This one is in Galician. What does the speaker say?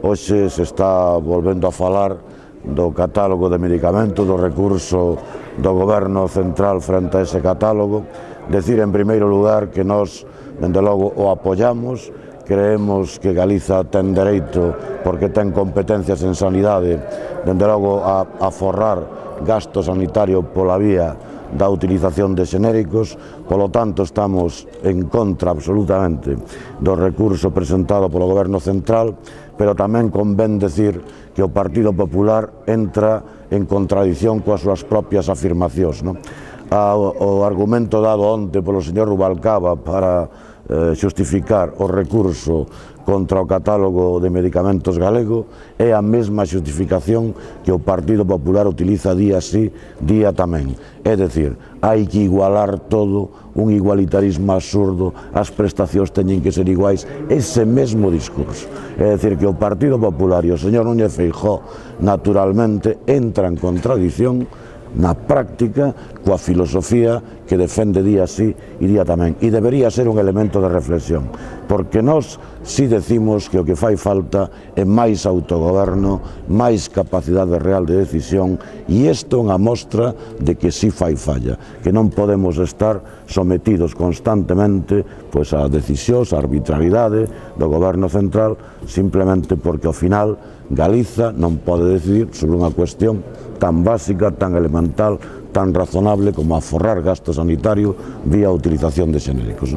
Hoxe se está volvendo a falar do catálogo de medicamentos, do recurso do Goberno Central frente a ese catálogo. Decir, en primeiro lugar, que nós, dende logo, o apoiamos. Creemos que Galiza ten dereito, porque ten competencias en sanidade, dende logo a forrar gasto sanitario pola vía da utilización de xenéricos. Polo tanto, estamos en contra absolutamente do recurso presentado polo Goberno Central, pero tamén convén decir que o Partido Popular entra en contradición coas súas propias afirmacións, non? O argumento dado onte polo señor Rubalcaba para xustificar o recurso contra o catálogo de medicamentos galego é a mesma xustificación que o Partido Popular utiliza día sí, día tamén. É dicir, hai que igualar todo, un igualitarismo absurdo, as prestacións teñen que ser iguais, ese mesmo discurso. É dicir, que o Partido Popular e o señor Núñez Feijóo naturalmente entra en contradición na práctica coa filosofía que defende día sí e día tamén, e debería ser un elemento de reflexión, porque nós si decimos que o que fai falta é máis autogoberno, máis capacidade real de decisión, e isto é unha mostra de que si fai falla, que non podemos estar sometidos constantemente pois a decisións, a arbitrariedade do Goberno Central, simplemente porque ao final Galiza non pode decidir sobre unha cuestión tan básica, tan elemental, tan razonable como aforrar gasto sanitario vía utilización de xenéricos.